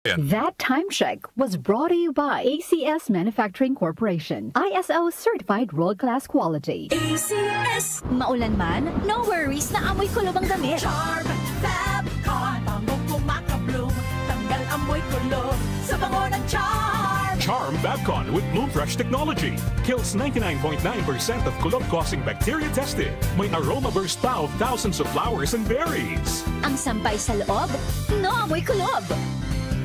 That time check was brought to you by ACS Manufacturing Corporation. ISO certified world-class quality. ACS. Maulan man, no worries na amoy kulob ang damit. Charm Fabcon. Bango kumakabloom. Tanggal amoy kulob sa bango ng Charm. Charm Fabcon with Bloomfresh technology. Kills 99.9% of kulob-causing bacteria tested. May aroma burst pa of thousands of flowers and berries. Ang sampay sa loob, no amoy kulob.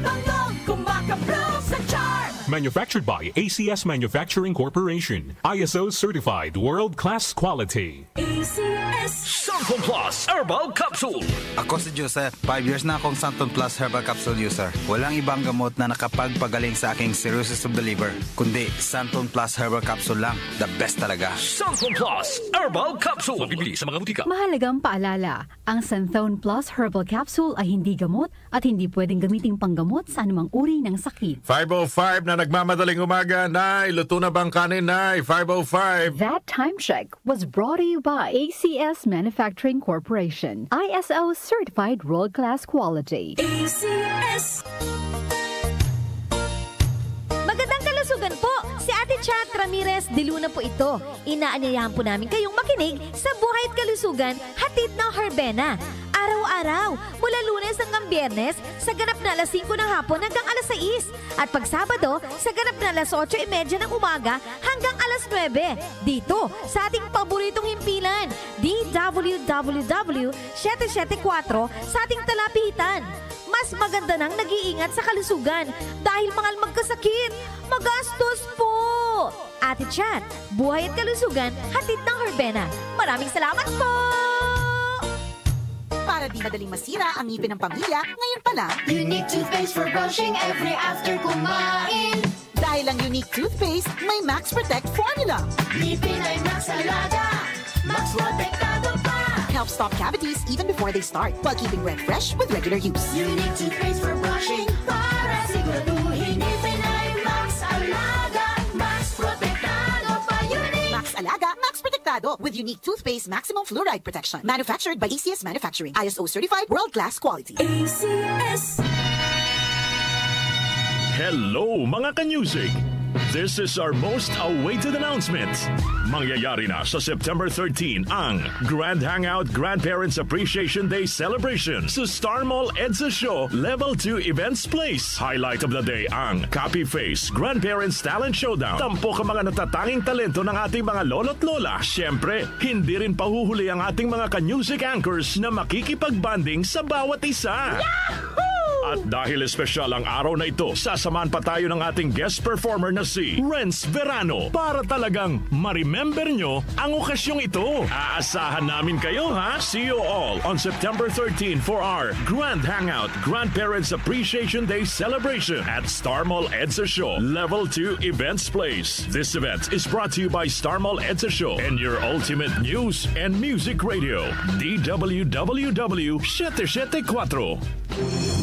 Bangong kumakabloom sa Charm. Manufactured by ACS Manufacturing Corporation. ISO certified world-class quality. ACS. Santon Plus Herbal Capsule. Ako si Joseph. 5 years na akong Santon Plus Herbal Capsule user. Walang ibang gamot na nakapagpagaling sa aking cirrhosis of the liver, kundi Santon Plus Herbal Capsule lang. The best talaga. Santon Plus Herbal Capsule. Mabibili sa mga butika. Mahalagang paalala, ang Santhone Plus Herbal Capsule ay hindi gamot at hindi pwedeng gamiting panggamot sa anumang uri ng sakit. 5:05 na nagmamadaling umaga. Nay, luto na bang kanin, Nay? 5:05. That time check was brought to you by ACS Manufacturing Corporation. ISO certified world-class quality. ACS. Magandang kalusugan po! Si Ate Chat Ramirez de Luna po ito. Inaanyayahan po namin kayong makinig sa Buhay at Kalusugan, hatid ng Herbena. Araw-araw, mula Lunes hanggang Biyernes, sa ganap na alas 5 ng hapon hanggang alas 6. At pag Sabado, sa ganap na alas 8:30 ng umaga hanggang alas 9. Dito, sa ating paboritong himpilan, DWWW 774 sa ating talapitan. Mas maganda nang nag-iingat sa kalusugan dahil mahal magkasakit. Magastos po! Ate Chat, Buhay at Kalusugan, hatid ng Herbena. Maraming salamat po! Para di madaling masira ang ngipin ng pamilya, ngayon pa lang, Unique toothpaste for brushing every after kumain. dahil ang Unique toothpaste may Max Protect formula. Ngipin ay Max Alaga, Max Protektado pa. Help stop cavities even before they start while keeping breath fresh with regular use. Unique toothpaste for brushing para siguraduhin ngipin ay Max Alaga, Max Protektado pa. Unique Max Alaga, Max Protectado with Unique toothpaste maximum fluoride protection. Manufactured by ACS Manufacturing. ISO certified world-class quality. ACS. Hello mga ka-music! This is our most awaited announcement. Mangyayari na sa September 13 ang Grand Hangout Grandparents Appreciation Day Celebration sa Star Mall EDSA Show Level 2 Events Place. Highlight of the day ang Copy Face Grandparents Talent Showdown. Tampok ang mga natatanging talento ng ating mga lolo't lola. Siyempre, hindi rin pahuhuli ang ating mga ka-music anchors na makikipag-banding sa bawat isa. Yahoo! At dahil espesyal ang araw na ito, sasamahan pa tayo ng ating guest performer na si Renz Verano para talagang ma-remember nyo ang okasyong ito. Aasahan namin kayo, ha? See you all on September 13 for our Grand Hangout Grandparents Appreciation Day Celebration at Star Mall EDSA Show Level 2 Events Place. This event is brought to you by Star Mall EDSA Show and your ultimate news and music radio, DWWW 774.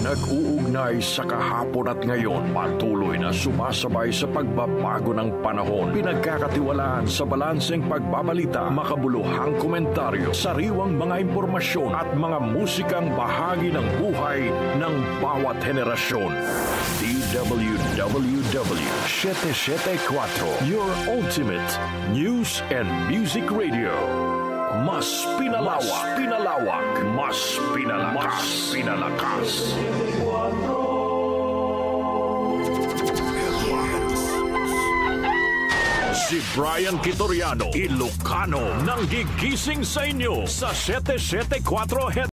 Nag-uugnay sa kahapon at ngayon, patuloy na sumasabay sa pagbabago ng panahon. Pinagkakatiwalaan sa balanseng pagbabalita, makabuluhang komentaryo, sariwang mga impormasyon at mga musikang bahagi ng buhay ng bawat henerasyon. DWWW 774, your ultimate news and music radio. Mas pinalawak, mas pinalakas. Si Brian Kitoriano, Ilocano, nang gigising sa inyo sa 774 Head